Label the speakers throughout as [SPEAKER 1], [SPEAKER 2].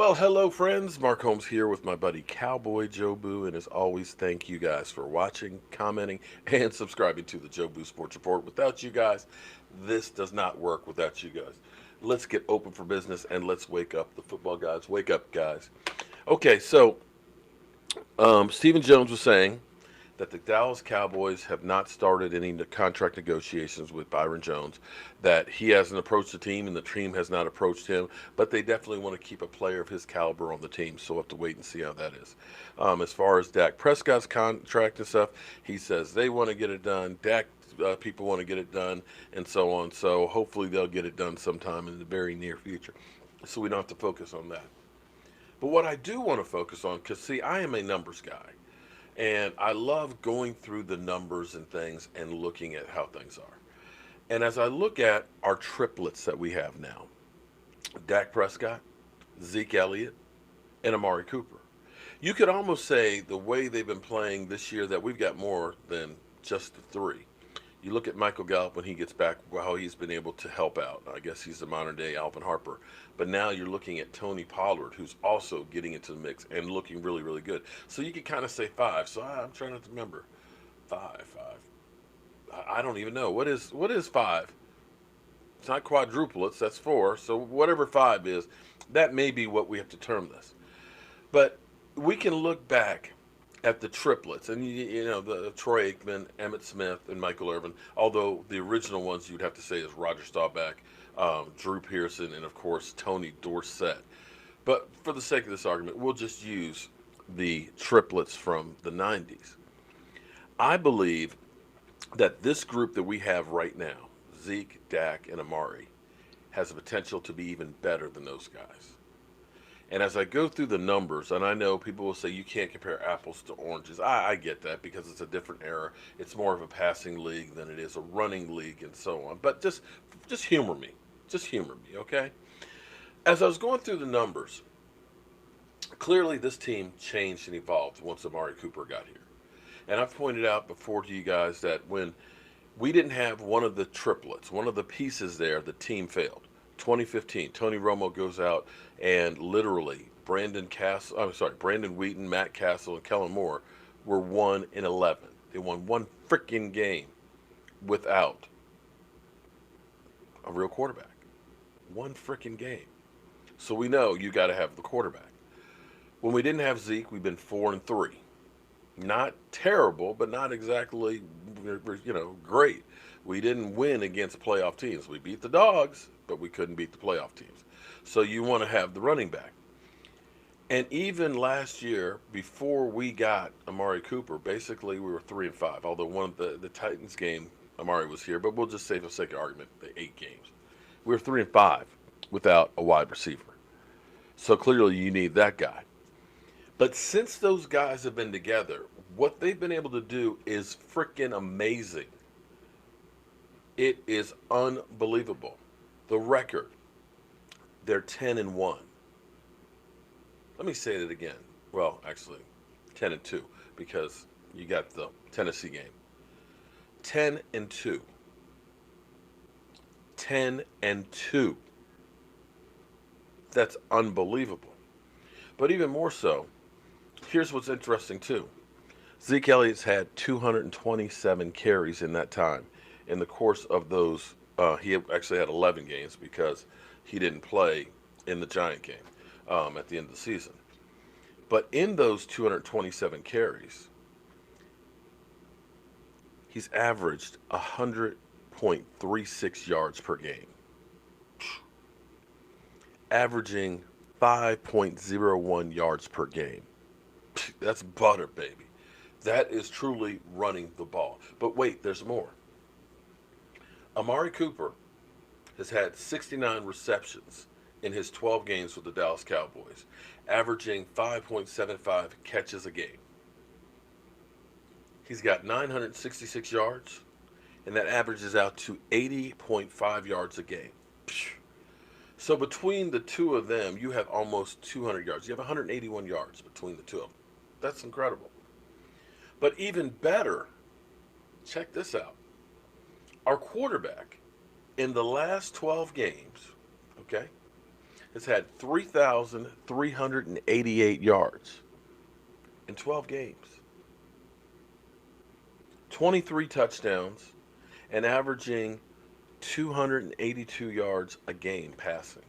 [SPEAKER 1] Well, hello, friends. Mark Holmes here with my buddy Cowboy Joe Boo. And as always, thank you guys for watching, commenting, and subscribing to the Joe Boo Sports Report. Without you guys, this does not work without you guys. Let's get open for business and let's wake up the football guys. Wake up, guys. Okay, so Stephen Jones was saying that the Dallas Cowboys have not started any contract negotiations with Byron Jones, that he hasn't approached the team and the team has not approached him, but they definitely want to keep a player of his caliber on the team, so we'll have to wait and see how that is. As far as Dak Prescott's contract and stuff, he says they want to get it done. Dak people want to get it done, and so on. So hopefully they'll get it done sometime in the very near future, so we don't have to focus on that. But what I do want to focus on, because see, I am a numbers guy. And I love going through the numbers and things and looking at how things are. And as I look at our triplets that we have now, Dak Prescott, Zeke Elliott, and Amari Cooper, you could almost say the way they've been playing this year that we've got more than just the three. You look at Michael Gallup when he gets back, how he's been able to help out. I guess he's the modern day Alvin Harper. But now you're looking at Tony Pollard, who's also getting into the mix and looking really, really good. So you could kind of say five. So I'm trying to remember. Five. I don't even know. What is five? It's not quadruplets, that's four. So whatever five is, that may be what we have to term this. But we can look back at the triplets, and the Troy Aikman, Emmett Smith, and Michael Irvin. Although the original ones you'd have to say is Roger Staubach, Drew Pearson, and of course Tony Dorsett. But for the sake of this argument, we'll just use the triplets from the '90s. I believe that this group that we have right now, Zeke, Dak, and Amari, has the potential to be even better than those guys. And as I go through the numbers, and I know people will say you can't compare apples to oranges. I get that because it's a different era. It's more of a passing league than it is a running league and so on. But just humor me. Just humor me, okay? As I was going through the numbers, clearly this team changed and evolved once Amari Cooper got here. And I've pointed out before to you guys that when we didn't have one of the triplets, one of the pieces there, the team failed. 2015, Tony Romo goes out and literally Brandon Wheaton, Matt Castle, and Kellen Moore were 1-11. They won one freaking game without a real quarterback. One freaking game. So we know you got to have the quarterback. When we didn't have Zeke, we've been 4-3. Not terrible, but not exactly great. We didn't win against playoff teams. We beat the dogs, but we couldn't beat the playoff teams. So you want to have the running back. And even last year, before we got Amari Cooper, basically we were 3-5. Although one of the Titans game, Amari was here, but we'll just say for the sake of argument, the 8 games. We were 3-5 without a wide receiver. So clearly you need that guy. But since those guys have been together, what they've been able to do is freaking amazing. It is unbelievable. The record, they're 10-1. Let me say that again. Well, actually, 10-2 because you got the Tennessee game. 10-2. 10-2. That's unbelievable. But even more so, here's what's interesting too. Zeke Elliott's had 227 carries in that time. In the course of those, he actually had 11 games because he didn't play in the Giant game at the end of the season. But in those 227 carries, he's averaged 100.36 yards per game, averaging 5.01 yards per game. That's butter, baby. That is truly running the ball. But wait, there's more. Amari Cooper has had 69 receptions in his 12 games with the Dallas Cowboys, averaging 5.75 catches a game. He's got 966 yards, and that averages out to 80.5 yards a game. So between the two of them, you have almost 200 yards. You have 181 yards between the two of them. That's incredible. But even better, check this out. Our quarterback in the last 12 games, okay, has had 3,388 yards in 12 games, 23 touchdowns, and averaging 282 yards a game passing.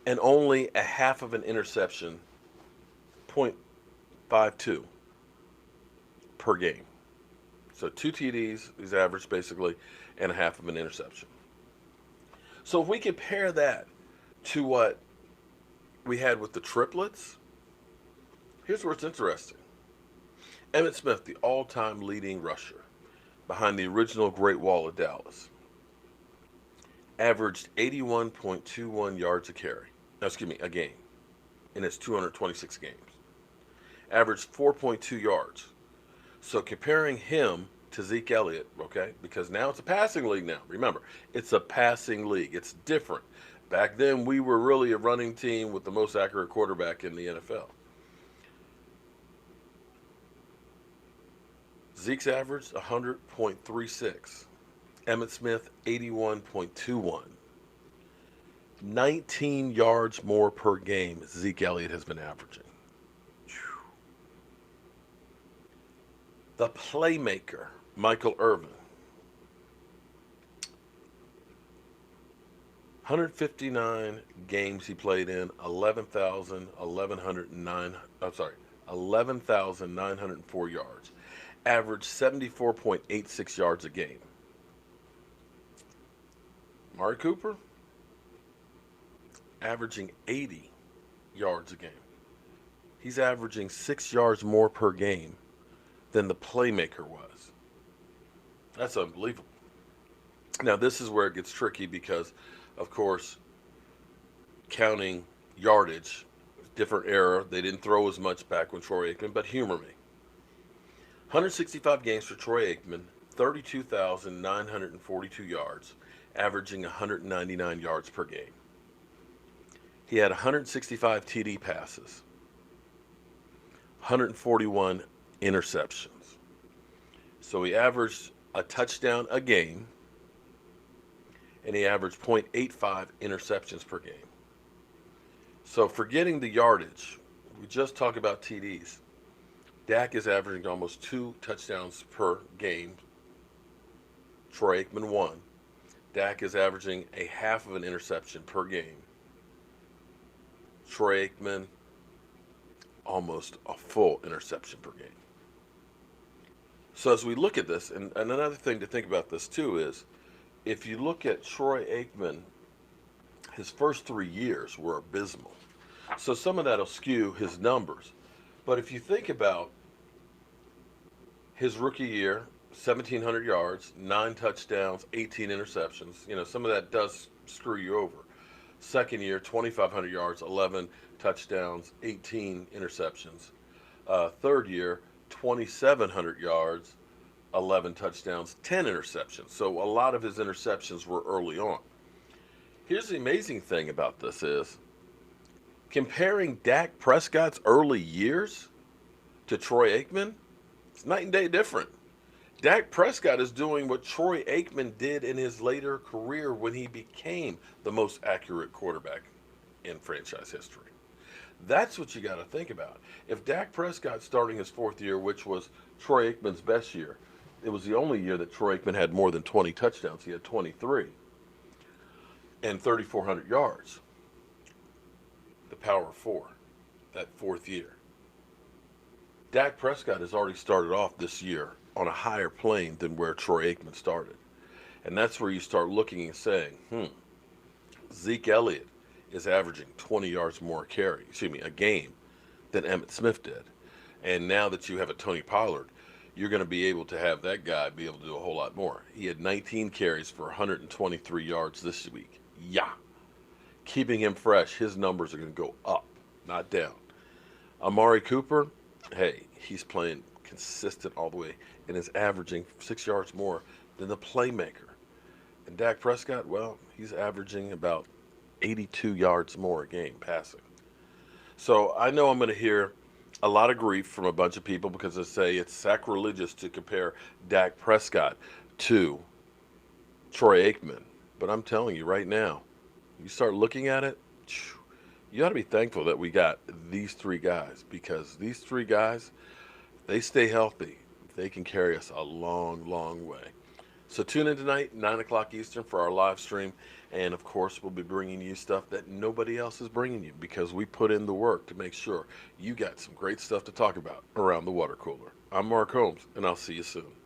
[SPEAKER 1] And only a half of an interception, 0.52 per game. So 2 TDs, he's averaged basically, and a half of an interception. So if we compare that to what we had with the triplets, here's where it's interesting. Emmitt Smith, the all-time leading rusher behind the original Great Wall of Dallas, averaged 81.21 yards a carry. No, excuse me, a game in his 226 games. Averaged 4.2 yards. So comparing him to Zeke Elliott, okay, because now it's a passing league now. Remember, it's a passing league. It's different. Back then, we were really a running team with the most accurate quarterback in the NFL. Zeke's averaged 100.36. Emmitt Smith, 81.21. 19 yards more per game Zeke Elliott has been averaging. The playmaker, Michael Irvin, 159 games he played in, 11,904 yards, averaged 74.86 yards a game. Amari Cooper, averaging 80 yards a game. He's averaging 6 yards more per game than the playmaker was. That's unbelievable. Now, this is where it gets tricky because, of course, counting yardage, different era. They didn't throw as much back when Troy Aikman, but humor me. 165 games for Troy Aikman, 32,942 yards, averaging 199 yards per game. He had 165 TD passes, 141 interceptions. So he averaged a touchdown a game, and he averaged 0.85 interceptions per game. So forgetting the yardage, we just talk about TDs. Dak is averaging almost 2 touchdowns per game. Troy Aikman 1. Dak is averaging a half of an interception per game. Troy Aikman, almost a full interception per game. So as we look at this, and another thing to think about this too is, if you look at Troy Aikman, his first 3 years were abysmal. So some of that will skew his numbers. But if you think about his rookie year, 1,700 yards, 9 touchdowns, 18 interceptions, some of that does screw you over. Second year, 2,500 yards, 11 touchdowns, 18 interceptions. Third year, 2,700 yards, 11 touchdowns, 10 interceptions. So a lot of his interceptions were early on. Here's the amazing thing about this is, comparing Dak Prescott's early years to Troy Aikman, it's night and day different. Dak Prescott is doing what Troy Aikman did in his later career when he became the most accurate quarterback in franchise history. That's what you got to think about. If Dak Prescott starting his 4th year, which was Troy Aikman's best year, it was the only year that Troy Aikman had more than 20 touchdowns. He had 23 and 3,400 yards. The power of 4, that 4th year. Dak Prescott has already started off this year on a higher plane than where Troy Aikman started. And that's where you start looking and saying, Zeke Elliott is averaging 20 yards more a game than Emmitt Smith did. And now that you have a Tony Pollard, you're going to be able to have that guy be able to do a whole lot more. He had 19 carries for 123 yards this week. Yeah. Keeping him fresh, his numbers are going to go up, not down. Amari Cooper, hey, he's playing consistent all the way and is averaging 6 yards more than the playmaker. And Dak Prescott, well, he's averaging about 82 yards more a game passing. So I know I'm going to hear a lot of grief from a bunch of people because they say it's sacrilegious to compare Dak Prescott to Troy Aikman. But I'm telling you right now, You start looking at it, you ought to be thankful that we got these three guys, because these three guys, they stay healthy. They can carry us a long, long way. So tune in tonight, 9 o'clock Eastern, for our live stream. And of course, we'll be bringing you stuff that nobody else is bringing you, because we put in the work to make sure you got some great stuff to talk about around the water cooler. I'm Mark Holmes, and I'll see you soon.